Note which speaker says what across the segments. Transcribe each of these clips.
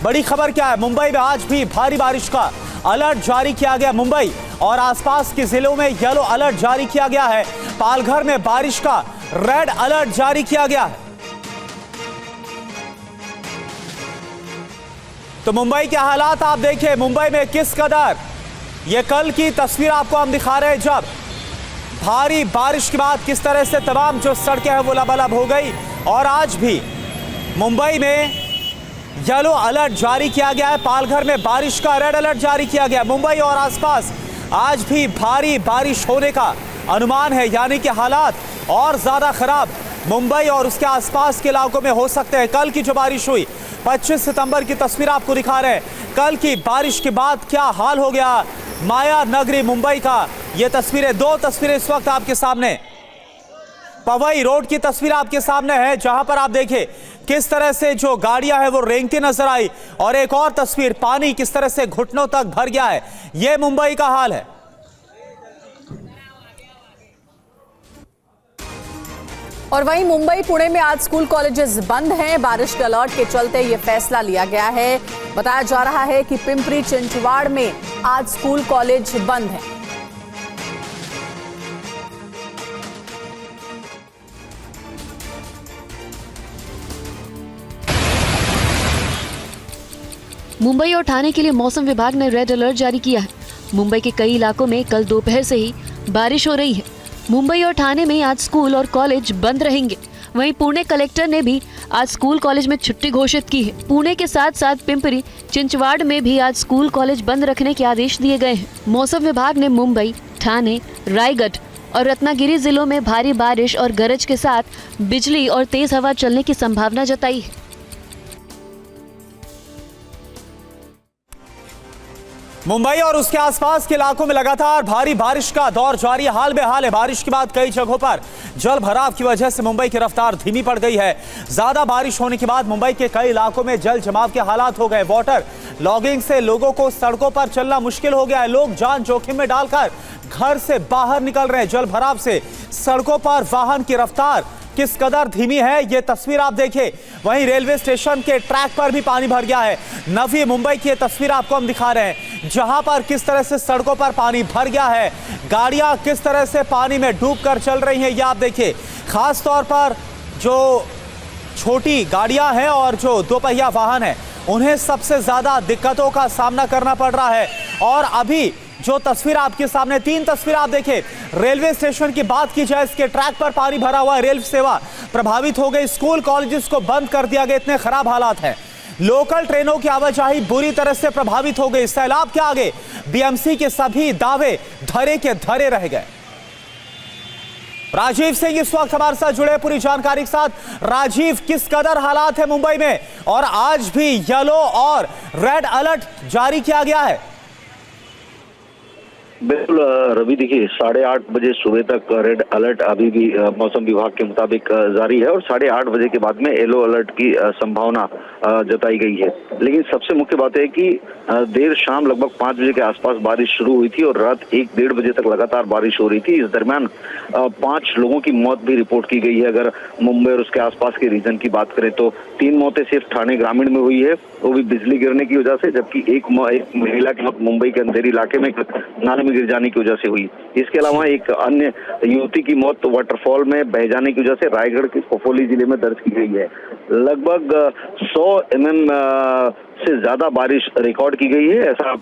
Speaker 1: बड़ी खबर क्या है? मुंबई में आज भी भारी बारिश का अलर्ट जारी किया गया। मुंबई और आसपास के जिलों में येलो अलर्ट जारी किया गया है। पालघर में बारिश का रेड अलर्ट जारी किया गया है। तो मुंबई के हालात आप देखिए, मुंबई में किस कदर, ये कल की तस्वीर आपको हम दिखा रहे हैं जब भारी बारिश के बाद किस तरह से तमाम जो सड़कें हैं वो लबालब हो गई। और आज भी मुंबई में येलो अलर्ट जारी किया गया है। पालघर में बारिश का रेड अलर्ट जारी किया गया। मुंबई और आसपास आज भी भारी बारिश होने का अनुमान है, यानी कि हालात और ज्यादा खराब मुंबई और उसके आसपास के इलाकों में हो सकते हैं। कल की जो बारिश हुई, 25 सितंबर की तस्वीर आपको दिखा रहे हैं। कल की बारिश के बाद क्या हाल हो गया माया नगरी मुंबई का, ये तस्वीरें, दो तस्वीरें इस वक्त आपके सामने। पवई रोड की तस्वीर आपके सामने है, जहां पर आप देखें किस तरह से जो गाड़ियां हैं वो रेंगती नजर आई। और एक और तस्वीर, पानी किस तरह से घुटनों तक भर गया है। यह मुंबई का हाल है।
Speaker 2: और वहीं मुंबई पुणे में आज स्कूल कॉलेजेस बंद हैं। बारिश के अलर्ट के चलते ये फैसला लिया गया है। बताया जा रहा है कि पिंपरी चिंचवाड़ में आज स्कूल कॉलेज बंद हैं।
Speaker 3: मुंबई और ठाणे के लिए मौसम विभाग ने रेड अलर्ट जारी किया है। मुंबई के कई इलाकों में कल दोपहर से ही बारिश हो रही है। मुंबई और ठाणे में आज स्कूल और कॉलेज बंद रहेंगे। वहीं पुणे कलेक्टर ने भी आज स्कूल कॉलेज में छुट्टी घोषित की है। पुणे के साथ साथ पिंपरी चिंचवाड़ में भी आज स्कूल कॉलेज बंद रखने के आदेश दिए गए हैं। मौसम विभाग ने मुंबई, ठाणे, रायगढ़ और रत्नागिरी जिलों में भारी बारिश और गरज के साथ बिजली और तेज हवा चलने की संभावना जताई है।
Speaker 1: मुंबई और उसके आसपास के इलाकों में लगातार भारी बारिश का दौर जारी है। हाल बेहाल है। बारिश के बाद कई जगहों पर जल भराव की वजह से मुंबई की रफ्तार धीमी पड़ गई है। ज्यादा बारिश होने के बाद मुंबई के कई इलाकों में जल जमाव के हालात हो गए। वाटर लॉगिंग से लोगों को सड़कों पर चलना मुश्किल हो गया है। लोग जान जोखिम में डालकर घर से बाहर निकल रहे हैं। जल भराव से सड़कों पर वाहन की रफ्तार किस कदर धीमी है, ये तस्वीर आप देखिए। वहीं रेलवे स्टेशन के ट्रैक पर भी पानी भर गया है। नवी मुंबई की तस्वीर आपको हम दिखा रहे हैं, जहां पर किस तरह से सड़कों पर पानी भर गया है। गाड़ियां किस तरह से पानी में डूबकर चल रही हैं, ये आप देखिए। खास तौर पर जो छोटी गाड़ियां हैं और जो दोपहिया वाहन है, उन्हें सबसे ज्यादा दिक्कतों का सामना करना पड़ रहा है। और अभी जो तस्वीर आपके सामने, तीन तस्वीर आप देखें। रेलवे स्टेशन की बात की जाए, इसके ट्रैक पर पानी भरा हुआ है। रेल सेवा प्रभावित हो गई। स्कूल कॉलेजेस को बंद कर दिया गया, इतने खराब हालात हैं। लोकल ट्रेनों की आवाजाही बुरी तरह से प्रभावित हो गई। सैलाब के आगे बीएमसी के सभी दावे धरे के धरे रह गए। राजीव सिंह इस वक्त हमारे साथ जुड़े पूरी जानकारी के साथ। राजीव, किस कदर हालात है मुंबई में, और आज भी येलो और रेड अलर्ट जारी किया गया है?
Speaker 4: बिल्कुल रवि, देखिए 8:30 बजे सुबह तक रेड अलर्ट अभी भी मौसम विभाग के मुताबिक जारी है और 8:30 बजे के बाद में येलो अलर्ट की संभावना जताई गई है। लेकिन सबसे मुख्य बात है कि देर शाम लगभग 5 बजे के आसपास बारिश शुरू हुई थी और रात 1-1:30 बजे तक लगातार बारिश हो रही थी। इस दरमियान 5 लोगों की मौत भी रिपोर्ट की गई है। अगर मुंबई और उसके आसपास के रीजन की बात करें तो 3 मौतें सिर्फ ठाणे ग्रामीण में हुई है, वो भी बिजली गिरने की वजह से, जबकि एक महिला की मौत मुंबई के अंधेरी इलाके में नाले में गिर जाने की वजह से हुई। इसके अलावा एक अन्य युवती की मौत वाटरफॉल में बह जाने की वजह से रायगढ़ के खोपोली जिले में दर्ज की गई है। लगभग 100 mm से ज्यादा बारिश रिकॉर्ड की गई है, ऐसा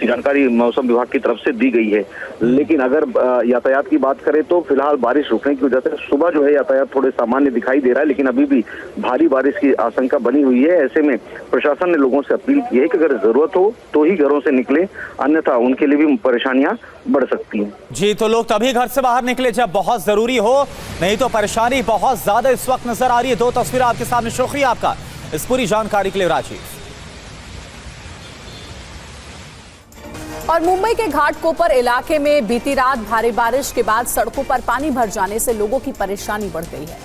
Speaker 4: जानकारी मौसम विभाग की तरफ से दी गई है। लेकिन अगर यातायात की बात करें तो फिलहाल बारिश रुकने की वजह से सुबह जो है यातायात थोड़े सामान्य दिखाई दे रहा है, लेकिन अभी भी भारी बारिश की आशंका बनी हुई है। ऐसे में प्रशासन ने लोगों से अपील की है कि अगर जरूरत हो तो ही घरों से निकले, अन्यथा उनके लिए भी परेशानियां बढ़ सकती हैं।
Speaker 1: जी, तो लोग तभी घर से बाहर निकले जब बहुत जरूरी हो, नहीं तो परेशानी बहुत ज्यादा इस वक्त नजर आ रही है। 2 तस्वीर आपके सामने। शुक्रिया आपका इस पूरी जानकारी के लिए राजीव।
Speaker 2: और मुंबई के घाटकोपर इलाके में बीती रात भारी बारिश के बाद सड़कों पर पानी भर जाने से लोगों की परेशानी बढ़ गई है।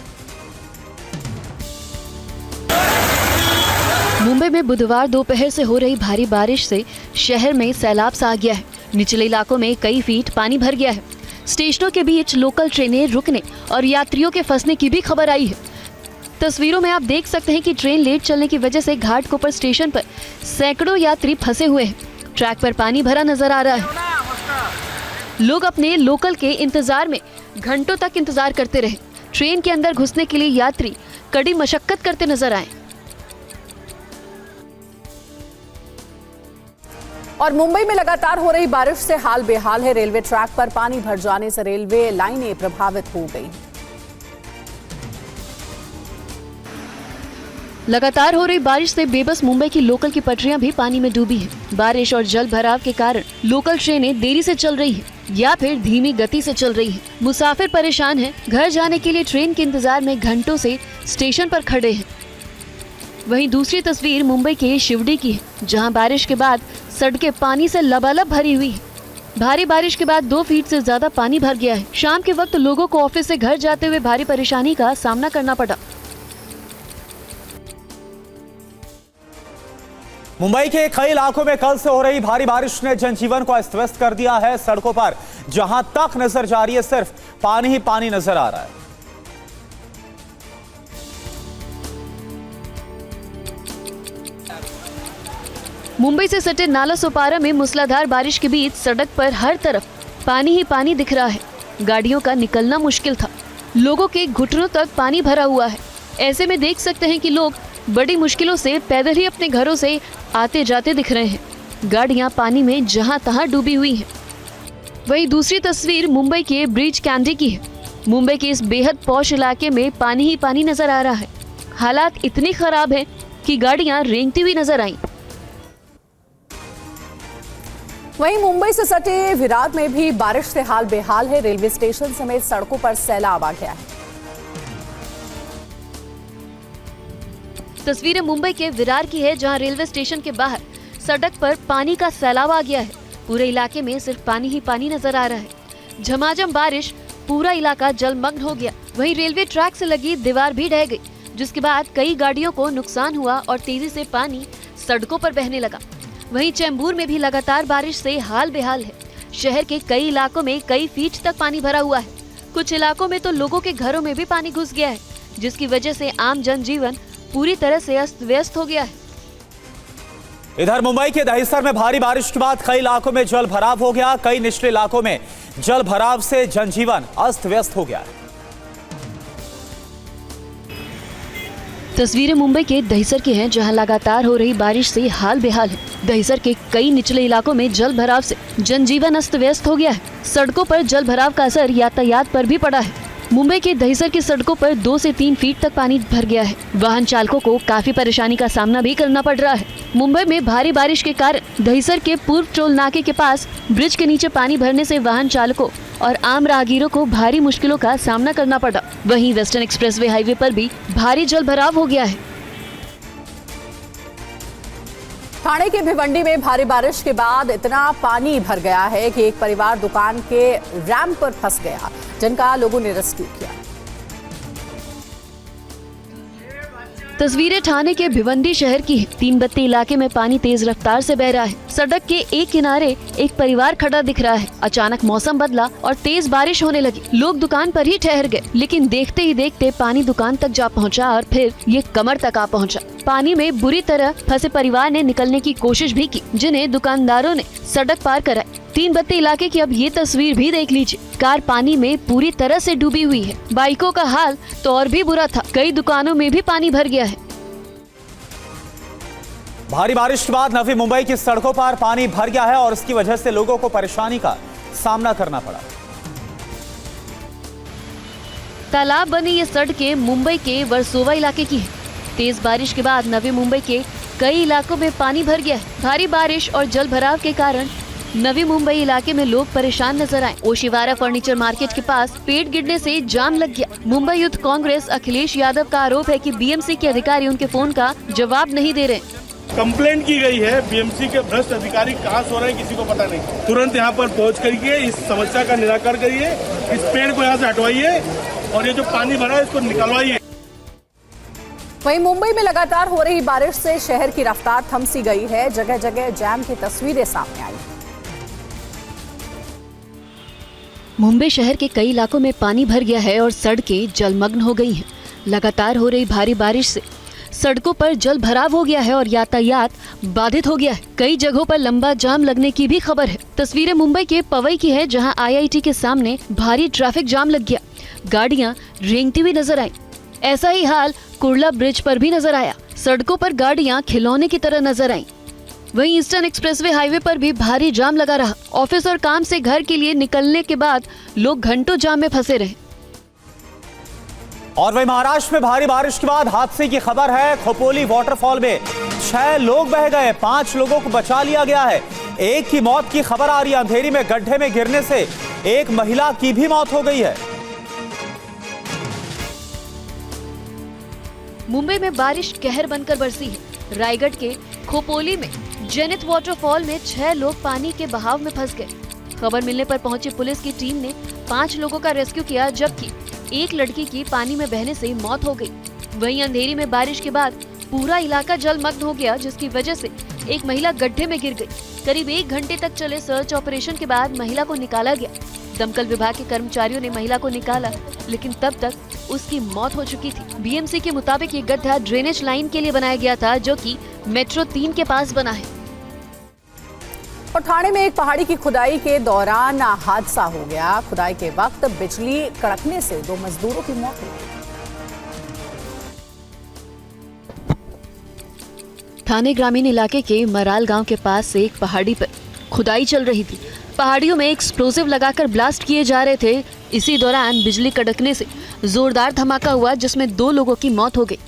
Speaker 3: मुंबई में बुधवार दोपहर से हो रही भारी बारिश से शहर में सैलाब सा आ गया है। निचले इलाकों में कई फीट पानी भर गया है। स्टेशनों के बीच लोकल ट्रेनें रुकने और यात्रियों के फंसने की भी खबर आई है। तस्वीरों में आप देख सकते हैं कि ट्रेन लेट चलने की वजह से घाटकोपर स्टेशन पर सैकड़ों यात्री फंसे हुए हैं। ट्रैक पर पानी भरा नजर आ रहा है। लोग अपने लोकल के इंतजार में घंटों तक इंतजार करते रहे। ट्रेन के अंदर घुसने के लिए यात्री कड़ी मशक्कत करते नजर आए।
Speaker 2: और मुंबई में लगातार हो रही बारिश से हाल बेहाल है। रेलवे ट्रैक पर पानी भर जाने से रेलवे लाइनें प्रभावित हो गई।
Speaker 3: लगातार हो रही बारिश से बेबस मुंबई की लोकल की पटरियां भी पानी में डूबी हैं। बारिश और जल भराव के कारण लोकल ट्रेनें देरी से चल रही हैं या फिर धीमी गति से चल रही हैं। मुसाफिर परेशान हैं। घर जाने के लिए ट्रेन के इंतजार में घंटों से स्टेशन पर खड़े हैं। वहीं दूसरी तस्वीर मुंबई के शिवडी की है, जहां बारिश के बाद सड़कें पानी से लबालब भरी हुई है। भारी बारिश के बाद 2 फीट से ज्यादा पानी भर गया है। शाम के वक्त लोगों को ऑफिस से घर जाते हुए भारी परेशानी का सामना करना पड़ा।
Speaker 1: मुंबई के कई इलाकों में कल से हो रही भारी बारिश ने जनजीवन को अस्त व्यस्त कर दिया है। सड़कों पर जहां तक नजर जा रही है सिर्फ पानी ही पानी नजर आ रहा है।
Speaker 3: मुंबई से सटे नाला सोपारा में मूसलाधार बारिश के बीच सड़क पर हर तरफ पानी ही पानी दिख रहा है। गाड़ियों का निकलना मुश्किल था। लोगों के घुटनों तक पानी भरा हुआ है। ऐसे में देख सकते हैं कि लोग बड़ी मुश्किलों से पैदल ही अपने घरों से आते जाते दिख रहे हैं। गाड़ियां पानी में जहां तहां डूबी हुई हैं। वहीं दूसरी तस्वीर मुंबई के ब्रिज कैंडी की है। मुंबई के इस बेहद पॉश इलाके में पानी ही पानी नजर आ रहा है। हालात इतने खराब हैं कि गाड़ियां रेंगती हुई नजर आईं।
Speaker 2: वहीं मुंबई से सटे विरार में भी बारिश से हाल बेहाल है। रेलवे स्टेशन समेत सड़कों पर सैलाब आ गया है।
Speaker 3: तस्वीरें मुंबई के विरार की है, जहां रेलवे स्टेशन के बाहर सड़क पर पानी का सैलाब आ गया है। पूरे इलाके में सिर्फ पानी ही पानी नजर आ रहा है। झमाझम बारिश, पूरा इलाका जलमग्न हो गया। वहीं रेलवे ट्रैक से लगी दीवार भी ढह गई, जिसके बाद कई गाड़ियों को नुकसान हुआ और तेजी से पानी सड़कों पर बहने लगा। वहीं चेंबूर में भी लगातार बारिश से हाल बेहाल है। शहर के कई इलाकों में कई फीट तक पानी भरा हुआ है। कुछ इलाकों में तो लोगों के घरों में भी पानी घुस गया है, जिसकी वजह से आम जनजीवन पूरी तरह से अस्त व्यस्त हो गया है।
Speaker 1: इधर मुंबई के दहिसर में भारी बारिश के बाद कई इलाकों में जल भराव हो गया। कई निचले इलाकों में जल भराव से जनजीवन अस्त व्यस्त हो गया है।
Speaker 3: तस्वीरें मुंबई के दहिसर की हैं, जहां लगातार हो रही बारिश से हाल बेहाल है। दहिसर के कई निचले इलाकों में जल भराव से जनजीवन अस्त व्यस्त हो गया है। सड़कों पर जल भराव का असर यातायात पर भी पड़ा है। मुंबई के दहिसर की सड़कों पर 2 से 3 फीट तक पानी भर गया है। वाहन चालकों को काफी परेशानी का सामना भी करना पड़ रहा है। मुंबई में भारी बारिश के कारण दहिसर के पूर्व टोल नाके के पास ब्रिज के नीचे पानी भरने से वाहन चालकों और आम राहगीरों को भारी मुश्किलों का सामना करना पड़ा। वहीं वेस्टर्न एक्सप्रेसवे हाईवे पर भी भारी जल भराव हो गया है।
Speaker 2: ठाणे के भिवंडी में भारी बारिश के बाद इतना पानी भर गया है कि एक परिवार दुकान के रैंप पर फंस गया, जिनका लोगों ने रेस्क्यू किया।
Speaker 3: तस्वीरें ठाणे के भिवंडी शहर की है। 3 बत्ती इलाके में पानी तेज रफ्तार से बह रहा है। सड़क के एक किनारे एक परिवार खड़ा दिख रहा है। अचानक मौसम बदला और तेज बारिश होने लगी। लोग दुकान पर ही ठहर गए, लेकिन देखते ही देखते पानी दुकान तक जा पहुंचा और फिर ये कमर तक आ पहुंचा। पानी में बुरी तरह फंसे परिवार ने निकलने की कोशिश भी की, जिन्हें दुकानदारों ने सड़क पार कराई। 3 बत्ती इलाके की अब ये तस्वीर भी देख लीजिए। कार पानी में पूरी तरह से डूबी हुई है। बाइकों का हाल तो और भी बुरा था। कई दुकानों में भी पानी भर गया है।
Speaker 1: भारी बारिश के बाद नवी मुंबई की सड़कों पर पानी भर गया है और इसकी वजह से लोगों को परेशानी का सामना करना पड़ा।
Speaker 3: तालाब बनी ये सड़कें मुंबई के वर्सोवा इलाके की है। तेज बारिश के बाद नवी मुंबई के कई इलाकों में पानी भर गया है। भारी बारिश और जल भराव के कारण नवी मुंबई इलाके में लोग परेशान नजर आए। ओशिवारा फर्नीचर मार्केट के पास पेड़ गिरने से जाम लग गया। मुंबई यूथ कांग्रेस अखिलेश यादव का आरोप है कि बीएमसी के अधिकारी उनके फोन का जवाब नहीं दे रहे।
Speaker 5: कंप्लेंट की गई है, बीएमसी के भ्रष्ट अधिकारी कहाँ सो रहे हैं किसी को पता नहीं। तुरंत यहाँ पर पहुँच करके इस समस्या का निराकरण करिए, इस पेड़ को यहाँ से हटवाइए और ये जो पानी भरा है इसको निकलवाइए।
Speaker 2: वहीं मुंबई में लगातार हो रही बारिश से शहर की रफ्तार थम सी गई है। जगह जगह जैम की तस्वीरें सामने आई।
Speaker 3: मुंबई शहर के कई इलाकों में पानी भर गया है और सड़कें जलमग्न हो गई हैं। लगातार हो रही भारी बारिश से सड़कों पर जल भराव हो गया है और यातायात बाधित हो गया है। कई जगहों पर लंबा जाम लगने की भी खबर है। तस्वीरें मुंबई के पवई की है, जहां IIT के सामने भारी ट्रैफिक जाम लग गया। गाड़ियां रेंगती हुई नजर आई। ऐसा ही हाल कुर्ला ब्रिज पर भी नजर आया। सड़कों पर गाड़ियां खिलौने की तरह नजर आईं। वहीं ईस्टर्न एक्सप्रेसवे हाईवे पर भी भारी जाम लगा रहा। ऑफिस और काम से घर के लिए निकलने के बाद लोग घंटों जाम में फंसे रहे।
Speaker 1: और वहीं महाराष्ट्र में भारी बारिश के बाद हादसे की खबर है। खोपोली वाटरफॉल में 6 लोग बह गए, 5 लोगों को बचा लिया गया है। एक की मौत की खबर आ रही है। अंधेरी में गड्ढे में गिरने से एक महिला की भी मौत हो गई है।
Speaker 3: मुंबई में बारिश कहर बनकर बरसी है। रायगढ़ के खोपोली में जेनिथ वाटरफॉल में 6 लोग पानी के बहाव में फंस गए। खबर मिलने पर पहुंची पुलिस की टीम ने 5 लोगों का रेस्क्यू किया, जबकि एक लड़की की पानी में बहने से मौत हो गई। वहीं अंधेरी में बारिश के बाद पूरा इलाका जलमग्न हो गया, जिसकी वजह से एक महिला गड्ढे में गिर गई। करीब 1 घंटे तक चले सर्च ऑपरेशन के बाद महिला को निकाला गया। दमकल विभाग के कर्मचारियों ने महिला को निकाला, लेकिन तब तक उसकी मौत हो चुकी थी। BMC के मुताबिक ये गड्ढा ड्रेनेज लाइन के लिए बनाया गया था, जो कि मेट्रो 3 के पास बना है।
Speaker 2: और ठाणे में एक पहाड़ी की खुदाई के दौरान हादसा हो गया। खुदाई के वक्त बिजली कड़कने से 2 मजदूरों की मौत हो गई।
Speaker 3: ठाणे ग्रामीण इलाके के मराल गांव के पास से एक पहाड़ी पर खुदाई चल रही थी। पहाड़ियों में एक्सप्लोसिव लगाकर ब्लास्ट किए जा रहे थे। इसी दौरान बिजली कड़कने से जोरदार धमाका हुआ, जिसमें 2 लोगों की मौत हो गई।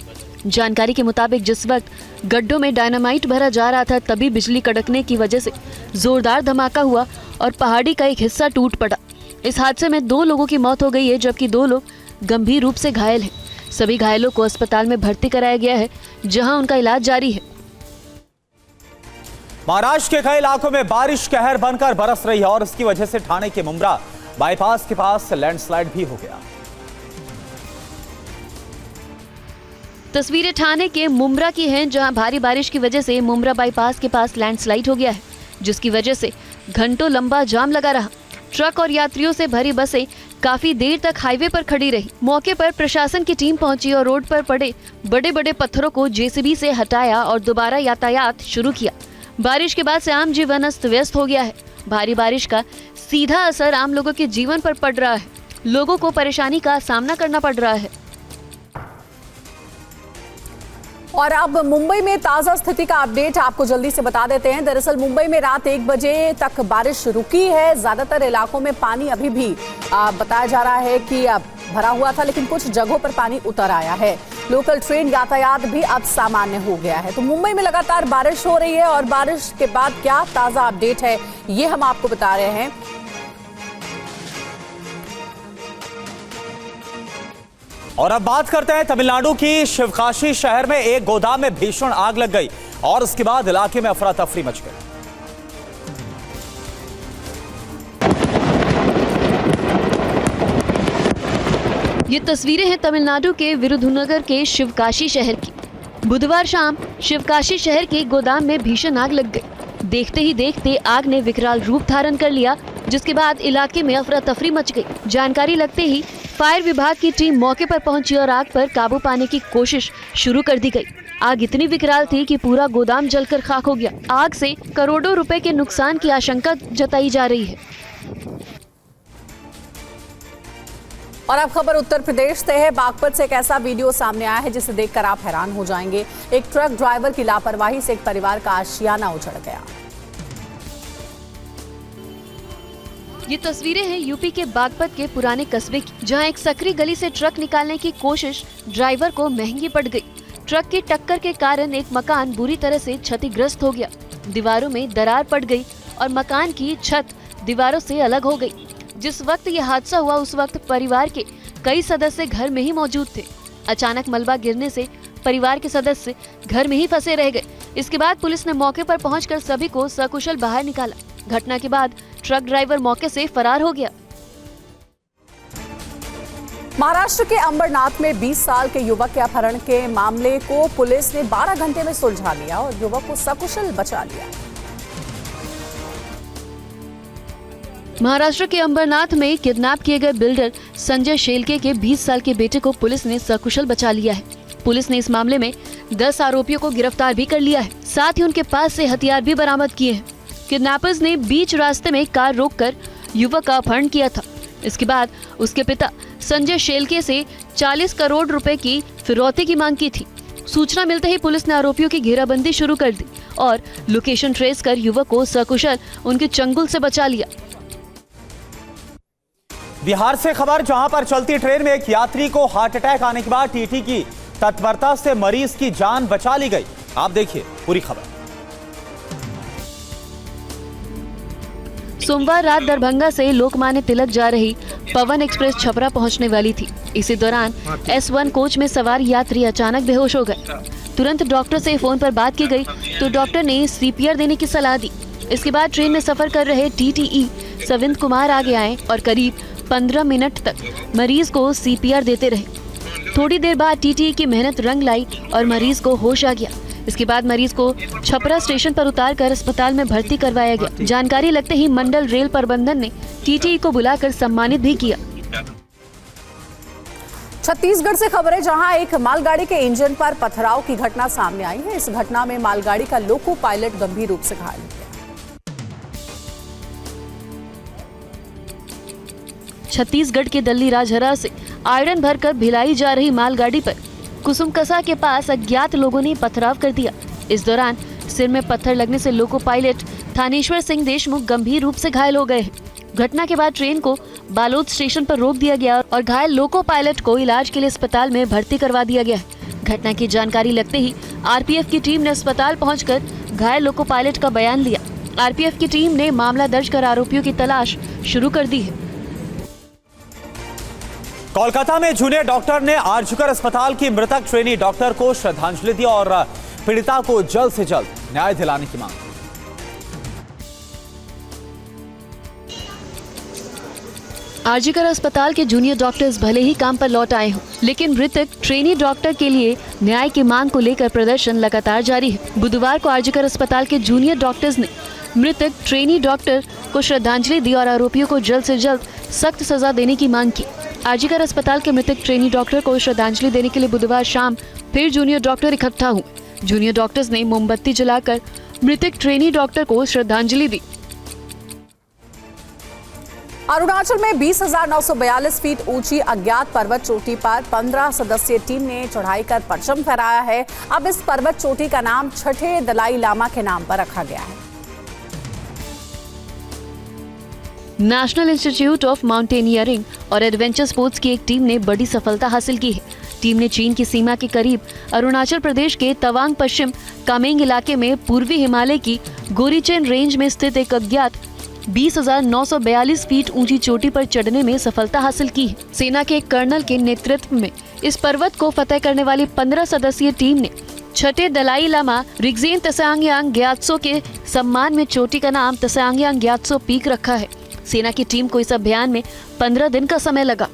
Speaker 3: जानकारी के मुताबिक जिस वक्त गड्ढों में डायनामाइट भरा जा रहा था, तभी बिजली कड़कने की वजह से जोरदार धमाका हुआ और पहाड़ी का एक हिस्सा टूट पड़ा। इस हादसे में 2 लोगों की मौत हो गई है, जबकि 2 लोग गंभीर रूप से घायल हैं। सभी घायलों को अस्पताल में भर्ती कराया गया है, जहां उनका इलाज जारी है।
Speaker 1: महाराष्ट्र के कई इलाकों में बारिश कहर बनकर बरस रही है और इसकी वजह से ठाणे के मुंब्रा बाईपास के पास लैंडस्लाइड भी हो गया।
Speaker 3: तस्वीरें ठाणे के मुंब्रा की हैं, जहां भारी बारिश की वजह से मुंब्रा बाईपास के पास लैंडस्लाइड हो गया है, जिसकी वजह से घंटों लंबा जाम लगा रहा। ट्रक और यात्रियों से भरी बसें काफी देर तक हाईवे पर खड़ी रही। मौके पर प्रशासन की टीम पहुंची और रोड पर पड़े बड़े बड़े पत्थरों को JCB से हटाया और दोबारा यातायात शुरू किया। बारिश के बाद से आम जीवन अस्त व्यस्त हो गया है। भारी बारिश का सीधा असर आम लोगों के जीवन पर पड़ रहा है। लोगों को परेशानी का सामना करना पड़ रहा है।
Speaker 2: और अब मुंबई में ताजा स्थिति का अपडेट आपको जल्दी से बता देते हैं। दरअसल मुंबई में रात 1 बजे तक बारिश रुकी है। ज्यादातर इलाकों में पानी अभी भी बताया जा रहा है कि भरा हुआ था, लेकिन कुछ जगहों पर पानी उतर आया है। लोकल ट्रेन यातायात भी अब सामान्य हो गया है। तो मुंबई में लगातार बारिश हो रही है और बारिश के बाद क्या ताजा अपडेट है, ये हम आपको बता रहे हैं।
Speaker 1: और अब बात करते हैं तमिलनाडु की। शिवकाशी शहर में एक गोदाम में भीषण आग लग गई और उसके बाद इलाके में अफरा तफरी मच गई।
Speaker 3: ये तस्वीरें हैं तमिलनाडु के विरुधुनगर के शिवकाशी शहर की। बुधवार शाम शिवकाशी शहर के गोदाम में भीषण आग लग गई। देखते ही देखते आग ने विकराल रूप धारण कर लिया, जिसके बाद इलाके में अफरा तफरी मच गई। जानकारी लगते ही फायर विभाग की टीम मौके पर पहुंची और आग पर काबू पाने की कोशिश शुरू कर दी गई। आग इतनी विकराल थी कि पूरा गोदाम जलकर खाक हो गया। आग से करोड़ों रुपए के नुकसान की आशंका जताई जा रही है।
Speaker 2: और अब खबर उत्तर प्रदेश से है। बागपत से एक ऐसा वीडियो सामने आया है जिसे देखकर आप हैरान हो जाएंगे। एक ट्रक ड्राइवर की लापरवाही से एक परिवार का आशियाना उजड़ गया।
Speaker 3: ये तस्वीरें हैं यूपी के बागपत के पुराने कस्बे की, जहां एक सकरी गली से ट्रक निकालने की कोशिश ड्राइवर को महंगी पड़ गई। ट्रक की टक्कर के कारण एक मकान बुरी तरह से क्षतिग्रस्त हो गया। दीवारों में दरार पड़ गई और मकान की छत दीवारों से अलग हो गई। जिस वक्त ये हादसा हुआ उस वक्त परिवार के कई सदस्य घर में ही मौजूद थे। अचानक मलबा गिरने से परिवार के सदस्य घर में ही फंसे रह गए। इसके बाद पुलिस ने मौके पर पहुंचकर सभी को सकुशल बाहर निकाला। घटना के बाद ट्रक ड्राइवर मौके से फरार हो गया।
Speaker 2: महाराष्ट्र के अंबरनाथ में 20 साल के युवक के अपहरण के मामले को पुलिस ने 12 घंटे में सुलझा लिया और युवक को सकुशल बचा लिया।
Speaker 3: महाराष्ट्र के अंबरनाथ में किडनैप किए गए बिल्डर संजय शेलके के 20 साल के बेटे को पुलिस ने सकुशल बचा लिया है। पुलिस ने इस मामले में 10 आरोपियों को गिरफ्तार भी कर लिया है। साथ ही उनके पास से हथियार भी बरामद किए हैं। किडनैपर्स ने बीच रास्ते में कार रोककर युवक का अपहरण किया था। इसके बाद उसके पिता संजय शेलके से 40 करोड़ रुपए की फिरौती की मांग की थी। सूचना मिलते ही पुलिस ने आरोपियों की घेराबंदी शुरू कर दी और लोकेशन ट्रेस कर युवक को सकुशल उनके चंगुल से बचा लिया।
Speaker 1: बिहार से खबर, जहां पर चलती ट्रेन में एक यात्री को हार्ट अटैक आने के बाद टीटी की तत्परता से मरीज की जान बचा ली गई। आप देखिए पूरी खबर।
Speaker 3: सोमवार रात दरभंगा से लोकमान्य तिलक जा रही पवन एक्सप्रेस छपरा पहुंचने वाली थी। इसी दौरान S1 कोच में सवार यात्री अचानक बेहोश हो गए। तुरंत डॉक्टर से फोन पर बात की गई तो डॉक्टर ने CPR देने की सलाह दी। इसके बाद ट्रेन में सफर कर रहे TTE सविंद कुमार आगे आए और करीब 15 मिनट तक मरीज को CPR देते रहे। थोड़ी देर बाद TTE की मेहनत रंग लाई और मरीज को होश आ गया। इसके बाद मरीज को छपरा स्टेशन पर उतारकर अस्पताल में भर्ती करवाया गया। जानकारी लगते ही मंडल रेल प्रबंधन ने TTE को बुलाकर सम्मानित भी किया।
Speaker 2: छत्तीसगढ़ से खबर है, जहां एक मालगाड़ी के इंजन पर पथराव की घटना सामने आई है। इस घटना में मालगाड़ी का लोको पायलट गंभीर रूप से घायल हो गया।
Speaker 3: छत्तीसगढ़ के दल्ली राजहरा से आयरन भरकर भिलाई जा रही मालगाड़ी पर कुसुमकसा के पास अज्ञात लोगों ने पथराव कर दिया। इस दौरान सिर में पत्थर लगने से लोको पायलट थानेश्वर सिंह देशमुख गंभीर रूप से घायल हो गए। घटना के बाद ट्रेन को बालोद स्टेशन पर रोक दिया गया और घायल लोको पायलट को इलाज के लिए अस्पताल में भर्ती करवा दिया गया। घटना की जानकारी लगते ही RPF की टीम ने अस्पताल पहुंचकर घायल लोको पायलट का बयान लिया। RPF की टीम ने मामला दर्ज कर आरोपियों की तलाश शुरू कर दी है।
Speaker 1: कोलकाता में जूनियर डॉक्टर ने आरजीकर अस्पताल की मृतक ट्रेनी डॉक्टर को श्रद्धांजलि दी और पीड़िता को जल्द से जल्द न्याय दिलाने की मांग।
Speaker 3: आरजीकर अस्पताल के जूनियर डॉक्टर्स भले ही काम पर लौट आए हों, लेकिन मृतक ट्रेनी डॉक्टर के लिए न्याय की मांग को लेकर प्रदर्शन लगातार जारी है। बुधवार को आरजीकर अस्पताल के जूनियर डॉक्टर्स ने मृतक ट्रेनी डॉक्टर को श्रद्धांजलि दी और आरोपियों को जल्द से जल्द सख्त सजा देने की मांग की। आरजीकर अस्पताल के मृतक ट्रेनी डॉक्टर को श्रद्धांजलि देने के लिए बुधवार शाम फिर जूनियर डॉक्टर इकट्ठा हुए। जूनियर डॉक्टर्स ने मोमबत्ती जलाकर मृतक ट्रेनी डॉक्टर को श्रद्धांजलि दी।
Speaker 2: अरुणाचल में 20,942 फीट ऊंची अज्ञात पर्वत चोटी पर 15 सदस्यीय टीम ने चढ़ाई कर परचम फहराया है। अब इस पर्वत चोटी का नाम छठे दलाई लामा के नाम पर रखा गया है।
Speaker 3: नेशनल इंस्टीट्यूट ऑफ माउंटेनियरिंग और एडवेंचर स्पोर्ट्स की एक टीम ने बड़ी सफलता हासिल की है। टीम ने चीन की सीमा के करीब अरुणाचल प्रदेश के तवांग पश्चिम कामेंग इलाके में पूर्वी हिमालय की गोरीचेन रेंज में स्थित एक अज्ञात 20,942 फीट ऊंची चोटी पर चढ़ने में सफलता हासिल की है। सेना के एक कर्नल के नेतृत्व में इस पर्वत को फतह करने वाली 15 सदस्यीय टीम ने छठे दलाई लामा रिगजेन तसांगयांग ग्यात्सो के सम्मान में चोटी का नाम तसांगयांग ग्यात्सो पीक रखा है। सेना की टीम को इस अभियान में 15 दिन का समय लगा।